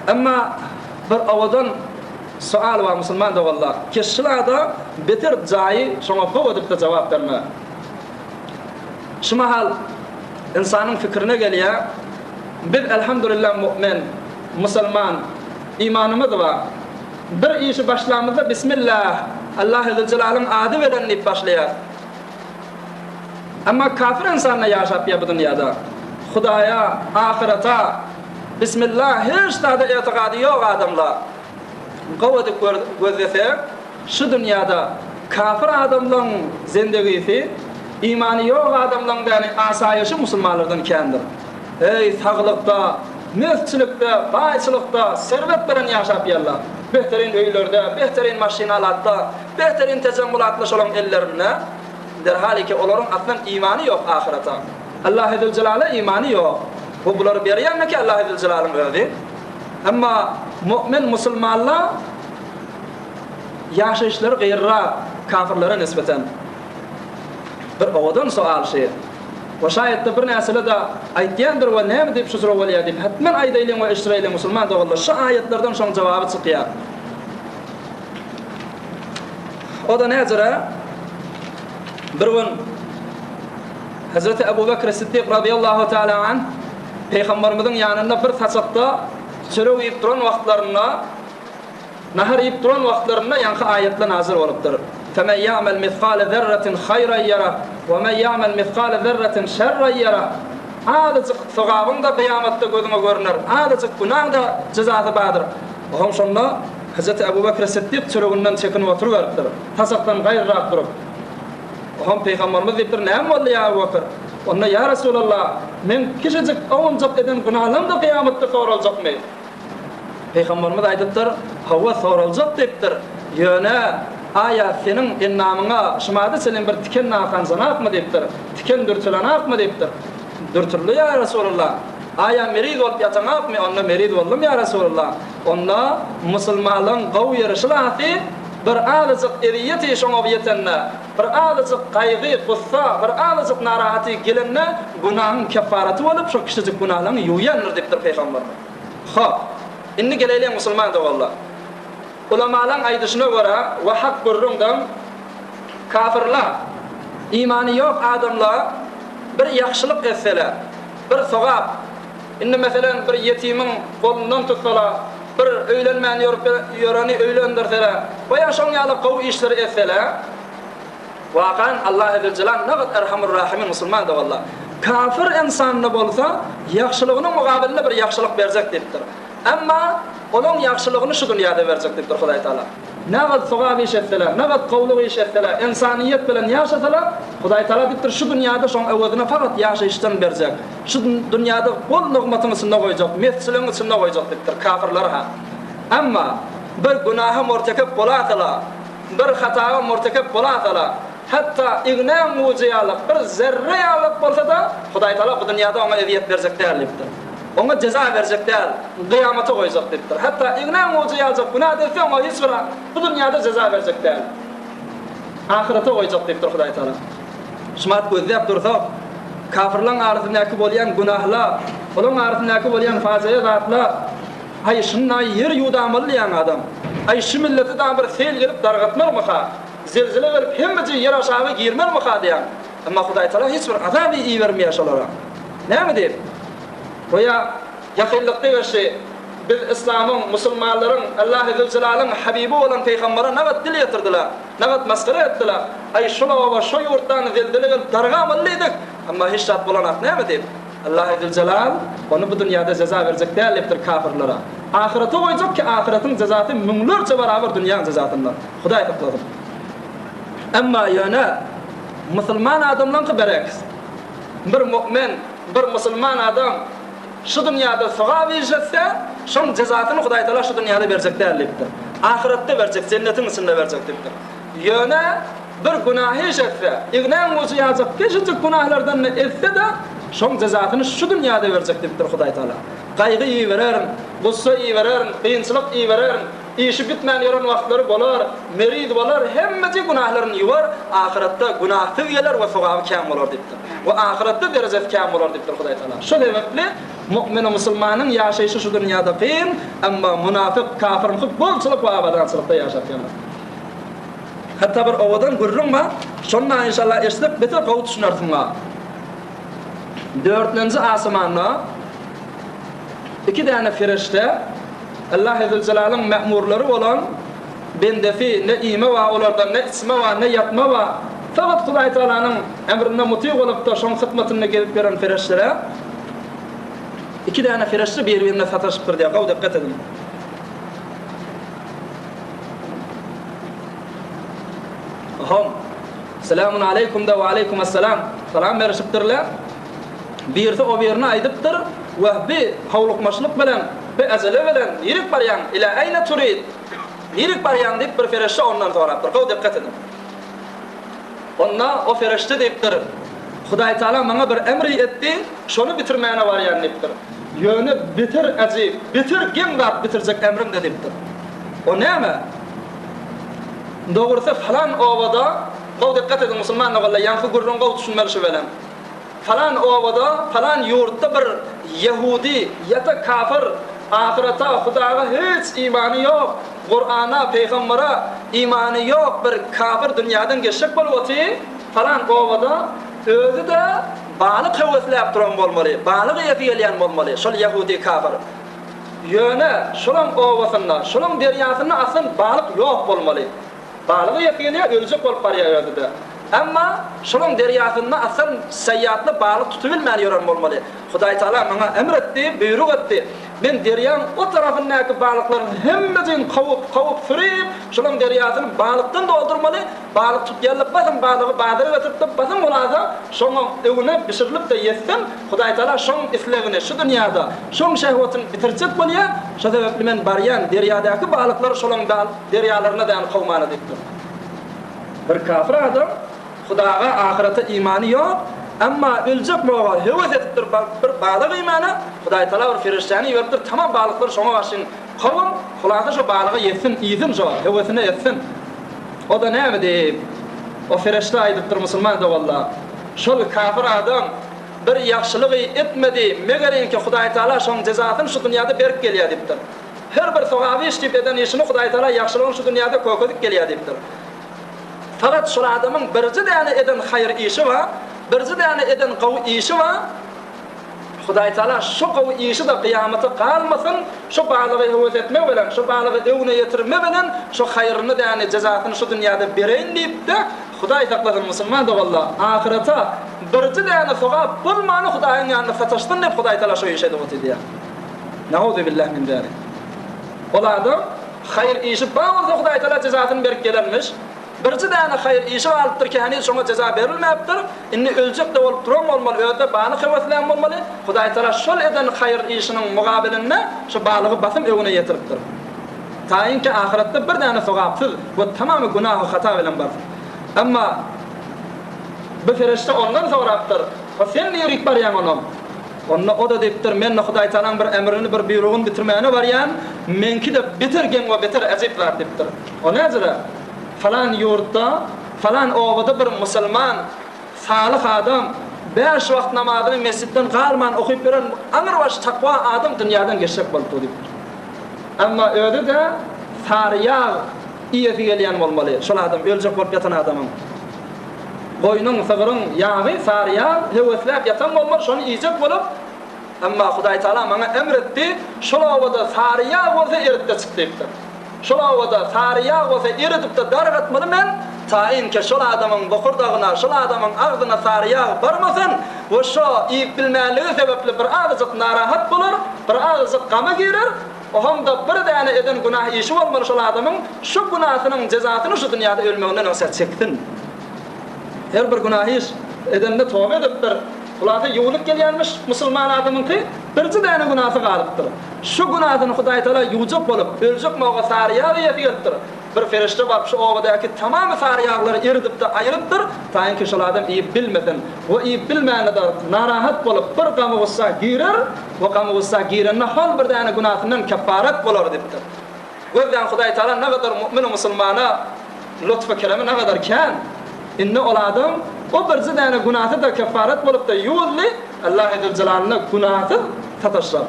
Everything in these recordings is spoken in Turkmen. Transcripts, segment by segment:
Ama bir avadan sual var Müslüman da vallahi. Kişilerde beter cayı şuna kovadıp da cevap verme. Şu mahal insanın fikrine geliyor. Biz elhamdülillah mümin, Müslüman, imanımız var. Bir işi başlamızda Bismillah, Allah-u Celal'ın adı verenleyip başlayar. Ama kafir insanla yaşap ya bu dünyada. Hudaya, ahireta, Bismillah hiç tadı itiqadı yok adamla. Qavadı gözlese, şu dünyada kafir adamların zindagisi, imanı yok adamların yani asayişi Müslümanlardan kendir. Ey sağlıkta, mesçilikte, bayçılıkta, servet veren yaşap yallah. Behterin öylerde, behterin maşinalarda, behterin tecemmülatlı olan ellerine, derhali ki onların aslında imanı yok ahirete. Allah-u Zülcelal'e imanı yok. Bu bunları beriyen ki Allah-u Zülcelal'ın verdi. Ama mümin Müslümanlar yaşayışları gayrı kafirlere nispeten. Bir ovadan sual şey. Ve şayet de bir nesile de ayetyendir ve ne deyip şu soru veliye deyip hatmen aydeylin ve iştireylin Müslüman da vallahi şu ayetlerden şu cevabı çıkıyor. O da nezire bir gün Hazreti Ebu Bekir Siddiq radıyallahu teala anh Peygamberimizin yanında bir tasakta çürü yiyip duran vaktlarına nahar yiyip duran vaktlarına yankı ayetler nazil olupdur. فَمَنْ يَعْمَلْ مِثْقَالَ ذَرَّةٍ خَيْرًا يَرَهُ وَمَنْ يَعْمَلْ مِثْقَالَ ذَرَّةٍ شَرًّا يَرَهُ Adacık sogabın da kıyamette gözüne görünür. Adacık günah da cezası vardır. Oğum sonra Hazreti Ebu Bekir Siddiq çürüğünden çekinip oturuveripdir. Tasaktan gayrı rahat durup. Oğum Peygamberimiz deyiptir, neyem oldu ya Ebu Bekir? Onda ya Resulallah, men kişicik oğuncak eden günahlarım da kıyamette sorulacak mı? Peygamberimiz aydıptır, hava sorulacak deyiptir. Yöne, aya senin innamına şımadı senin bir tiken nakanzanak mı deyiptir? Tiken dürtülanak mı deyiptir? Dürtürlü ya Resulallah. Aya merid olup yatanak mı? Onda merid oldum ya Resulallah. Onda Müslümanların qav yarışılatı bir ağızcık eriyeti şoňa yetenne, bir ağızcık kaygı, gussa, bir ağızcık narahatı gelenne günahın kefaratı olup şu kişicik günahlarını yuyanır deyiptir Peygamberimiz. Ha, inni geleyle Müslüman da vallahi. Ulamaların aydışına göre ve hak görüründen kafirler, imanı yok adamlar bir yaxşılık etseler, bir sogap, inni mesela bir yetimin kolundan tutsalar, bir öylenmeyen yorani öylendirseler ve yaşanyalı qav işleri etseler, vakan Allah-u Zülcelal ne kadar erhamur rahimin Müslüman da vallahi. Kafir insanı bolsa, yaxşılığının muqabiline bir yaxşılık verecek deyiptir. Ama onun yaxşılığını şu dünyada verecek deyiptir Huday Teala. Ne kadar sogab iş etseler, ne kadar qavluq iş etseler, insaniyet bilen yaşasalar, Huday Teala deyiptir şu dünyada şoň evadına fakat yaşayıştan verecek. Şu dünyada bol nigmatyny içinde koyacak, mesçiliğin içinde koyacak deyiptir kafirler ha. Ama bir günahı murtekep bolatala, bir hataya murtekep bolatala, hatta igna muciyalık bir zerre alıp bolsa da Huday Teala bu dünyada ona eziyet verecek deyiptir. Ona ceza verecek değil, kıyamata koyacak deyiptir. Hatta igna mucize alacak, günah dese ona hiç bir bu dünyada ceza verecek değil. Ahirete koyacak deyiptir Huday Teala. Şumat gözlep dursa, kafirlerin arasındaki bolyan günahlar, onun arasındaki bolyan fazilet zatlar, ay şunna yer yudamalıyan adam, ay şu milleti de bir sel gelip dargatmar mı ha? Zilzile gelip hemmeci yer aşağı girmer mi ha diyen. Ama Huday Teala hiç bir azabı iyi vermeye şalara. Ne mi deyip? Veya yakınlıkta görüşü biz İslam'ın, Müslümanların, Allah-u Zülcelal'ın Habibi olan Peygamber'e ne kadar dil yetirdiler, ne kadar maskara ettiler. Ay şuna ve şu yurttan zildili gelip dargamallıydık. Ama hiç şart bulanak ne mi deyip? Allah-u Zülcelal onu bu dünyada ceza verecek değerliptir kafirlere. Ahirete koyacak ki ahiretin cezası mümlürce beraber dünyanın cezasından. Huday tıkladım. Ama yöne Müslüman adamların bereks. Bir mümin, bir Müslüman adam şu dünyada sogab işetse, şunun cezasını Huday Teala şu dünyada verecek değerliptir. Ahirette verecek, cennetin içinde verecek deyiptir. Yöne bir günahı işetse, igna mucize yazıp geçecek günahlardan etse de şunun cezasını şu dünyada verecek deyiptir Huday Teala. Kaygı iyi vererin, gussa iyi vererin, kıyınçılık iyi vererin, işi bitmeyen yoran vaktları bolar, merid bolar, hemmeci günahlarını yuvar, ahirette günahsız gelir ve sogabı kam olur deyiptir. Ve ahirette derecesi kam olur deyiptir Huday Teala. Şu sebeple Mu'min musulmanın yaşayışı şu dünyada kıyın, ama münafık, kafirın bolçuluk ve abadançılıkta yaşatyanlar. Hatta bir ovadan görürüm ma, şonna inşallah esnip bitir kavut düşünürsün ma. 4. asmanna 2 tane ferişte Allah Azze ve Celle'nin me'murları olan bendefi ne ime va olardan ne isme va ne yapma va fakat Hudaý Taala'nın emrine muti olup da şoň hyzmatine gelip beren ferişlere 2 tane ferişte bir-birine sataşıp durdy. Gaw dikkat edin. Aham. Selamun aleykum da ve aleykumusselam. Salam berişipdirler. Birisi o birine aydypdyr we bir hawlukmaşlyk bilen, bir azale bilen ýerik barýan ila ayna turid. Ýerik barýan diýip bir ferişte ondan sorapdyr. Gaw dikkat edin. Onna o ferişte diýipdir. Hudaý Taala maňa bir emri etdi, şonu bitirmäne barýan diýipdir. Ýöne bitir azy, bitir gen wagt bitirjek emrim de diýipdir. O näme? Dogrusa falan owada, gaw dikkat edin musulmanlar walla ýanky gurrun gaw düşünmeli bilen. Falan ovada, falan yurtta bir Yahudi ya da kafir ahirete Hudaýa hiç imanı yok, Kur'an'a, peygambere imanı yok bir kafir dünyadan geçip bolýardy. Falan ovada özü de balyk hewesläp duran bolmaly, balyk ýepýelýän bolmaly. Şol Yahudi kafir. Ýöne şolam ovasynda, şolam derýasyna asyn balyk ýok bolmaly. Balyk ýepýelýär, öljek bolup barýar. Amma şoň derýasynda asal seýýatly balyk tutubilmän ýören bolmaly. Hudaý Taala maňa emretdi, buyruk etdi. Men derýanyň o tarapyndaky balyklaryň hemmesini kawup sürip, şoň derýasyny balykdan doldurmaly. Balyk tutýanlyk basym balygy badyr getirip basym bolaza, şoň öwüne bişirilip de ýetsen, Hudaý Taala şoň islegini şu dünýäde, şoň şehwatyny bitirjek bolýar. Şo sebäpli men barýan derýadaky balyklary şoň derýalaryna da kawmany diýipdir. Bir kafir adam Hudaýa ahirete imanı yok, amma öljek boga hewes etipdir bir balyk imana. Hudaý Taala bir ferişteni ýörüpdir, tamam balyklar şoňa başyn kawum, hulasa şu balygy ýetsin, ýetim jo, hewesine ýetsin. O da näme diýip? O ferişte aýdypdyr musulman da walla. Şol kafir adam bir ýaxşylygy etmedi, megerenki Hudaý Taala şoň jazasyny şu dünýäde berip gelýär diýipdir. Her bir sogaby işlep eden işini Hudaý Taala ýaxşylygyny şu dünýäde kökedik gelýär diýipdir. Fakat şol adamın birji däne eden hayır işi wa, birji däne eden gawy işi wa. Hudaý Taala şu gawy işi de kıyamata kalmasın, şu balygy hewes etmek bilen, şu balygy öwüne ýetirmek bilen, şu haýyryny däne jazasyny şu dünýäde bereýin diýip de Hudaý saklasyn musulman da walla ahirete birji däne sogap bolmany Hudaýyň ýanyna sataşdyn diýip Hudaý Taala şu işe dowat edýär. Nauzu billahi min zalik. Ol adam hayır işi bawza Hudaý Taala jazasyny berip gelenmiş. Birji däne hayır işi alypdyr ki, hani şoňa jaza berilmäpdir. Inni öljek de bolup duran bolmaly, öýde bany heweslen bolmaly. Hudaý Taala şol eden hayır işiniň mugabilinde şu balygy basym öwüne ýetiripdir. Taýinki ahiretde bir däne sogapsyz we tamamy günah we hata bilen bar. Amma bu ferişte ondan sorapdyr. O sen ýerik barýan onam. Onna o da diýipdir, men Hudaý Taalaň bir emrini, bir buyrugyny bitirmäne barýan, menki de bitirgen we bitir azip bar diýipdir. O näzire? Falan yurtta, falan ovada bir musulman, salih adam, 5 wagt namazyny mesjidden galman okyp beren aňyrbaş takwa adam dünýäden geçip boldy diýipdir. Amma öýde de sarıya iýesi gelýän bolmaly. Şol adam öljek bolup ýatan adamyň. Boynuň sygyryň ýagy sarıya hewesläp ýatan bolmaly, şonu iýjek bolup. Amma Hudaý Taala maňa emretdi, şol ovada sarıya bolsa eritde çykdypdyr. Şol awada sarıya bolsa eritip de dargatmaly men taýinki şol adamyň bokurdagyna, şol adamyň agzyna sarıya barmasyn we şo iýip bilmänligi sebäpli bir azyk narahat bolar, bir azyk gama girer. O hamda bir däne eden günah işi bolmaly şol adamyň şu gunahynyň jazasyny şu dünýäde ölmeginden öňse çekdin. Her bir günah iş edende tawba edipdir. Hulasa ýuwulyp gelýänmiş musulman adamynky birji däne günahsy galypdyr. Şu günahyny Hudaý Taala ýuwjak bolup, öljek moga sarıya ýetipdir. Bir ferişte bap şu owadaky tamamy sarıyaglary eridip de aýrypdyr. Taýinki şol adam iýip bilmeden we iýip bilmäne de narahat bolup bir gamy bolsa girer, we gamy bolsa girenne hal bir däne günahyndan keparat bolar diýipdir. Gözden Hudaý Taala nägadar mu'min musulmana lütfü keremi nägadar kän. Inne ol adam o birji däne günahı da keparat bolup da ýuwly Allah Azze Jalalyna günahı tataşlar.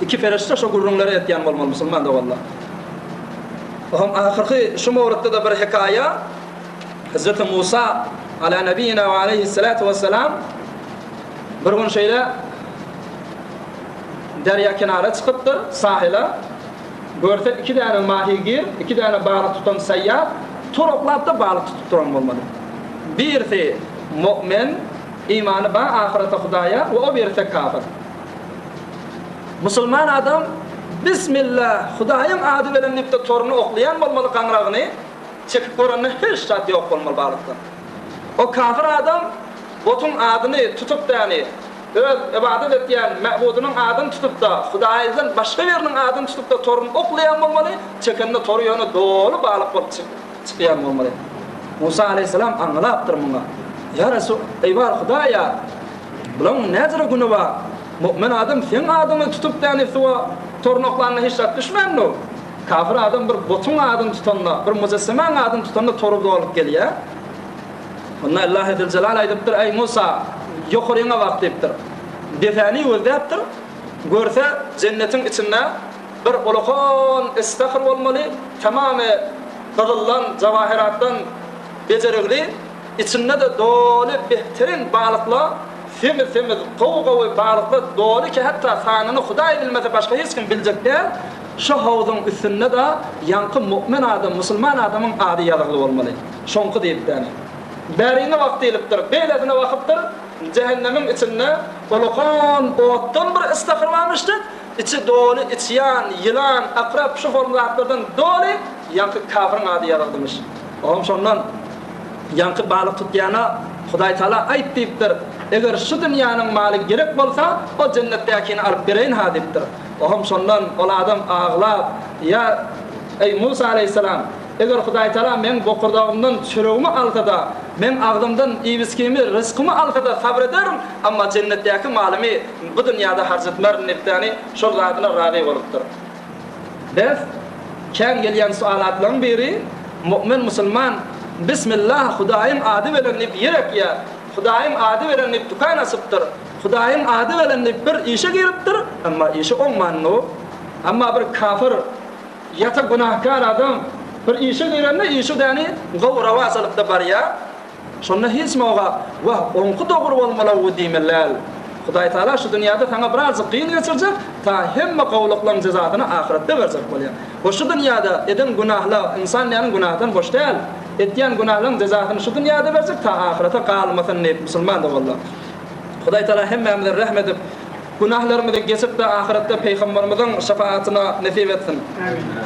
İki ferişte şu gurrunları etyen bolmaly musulman da wallah. Hom ahirki şu mawrutda da bir hikaya Hazreti Musa ala nabiyina ve aleyhissalatu vesselam bir gün şeýle derya kenara çıkıptır sahile. Görse iki tane mahigir, iki tane balık tutan seyyah turuklap da balık tutup duran bolmaly. Birisi mu'min, imanı var ahirete Hudaya ve o birisi kafir. Musulman adam Bismillah Hudayım adı bilen nipte torunu oklayan bolmaly kanrağını çekip koranına hiç şart yok bolmaly balıktan. O kafir adam botun adını tutup da yani öz ibadet etýän ma'budynyň adyny tutup da Hudaýdan başga biriniň adyny tutup da torun oklayan bolmaly, çekende toru ýöne dolu balyk bolup çykýan bolmaly. Musa aleyhisselam anlapdyr muňa. Ya Resul, eybar Hudaýa, bulan näzire güni bar? Mu'min adam sen adyny tutup da yani torun oklanyna hiç şart düşmänmi? Kafir adam bir botun adyny tutanna, bir mujessemaň adyny tutanna toru bolup gelýär. Onda Allah Azze ve Celle aýdypdyr: "Ey Musa, yokuryňa wagt" diýipdir. Defani öldäpdir. Görse cennetin içinde bir ulukon istahir bolmaly, tamamy gydyllan jawahiratdan bejerigli, içinde de dolu behtirin balıklar, semiz gowy balıklar dolu ki hatta sanyny Hudaý bilmese başga hiç kim biljek däl. Şu hawzyň üstünde de ýanky mu'min adam, musulman adamyň ady ýazgly bolmaly. Şonky diýipdir. Berine wagt diýilipdir, beýlesine wagtdyr. Cehennemin içinde ulukon otdan bir istahirlanmıştı. İçi dolu, içyan, yılan, akrep şu formlardan dolu yankı kafirin adı yaratılmış. Oğlum şondan yankı balık tutýana Hudaý Taala aýtdypdyr. Eger şu dünýäniň maly gerek bolsa, o cennetdäkini alyp bereýin ha diýipdir. Oğlum şondan ol adam ağlap, ya ey Musa aleyhisselam, eger Hudaý Taala men bokurdagymdan çöregimi alsa, men agdymdan iwiskimi, rızkymy alsa sabrederim, amma cennetdäki malymy bu dünýäde harjatmaryň nepdäni şol zadyna razy bolupdyr. Bes kän gelýän sualatlaryň biri mu'min musulman Bismillah Hudaýym ady bilen nip ýerek ya, Hudaýym ady bilen nip dukan asypdyr. Hudaýym ady bilen nip bir işe giripdir, amma işe oňmanly. Amma bir kafir ýata günahkar adam bir işe girende işe däni gowrawa asalypda barýar. Şonda hiç moga wa onqu dogry bolmaly diýmeler. Hudaý Taala şu dünýäde saňa biraz gyn geçirjek, ta hemme gowluklaryň jazatyny ahiretde berjek bolýar. Bu şu dünýäde eden günahlar insanlaryň günahdan boş däl. Etýän günahlarň jazatyny şu dünýäde berjek, ta ahirete galmasyn diýip musulman da bollar. Hudaý Taala hemmemize rahmet edip günahlarymyzy geçip de ahirette peýgamberimiziň şefaatine nesip etsin. Amin.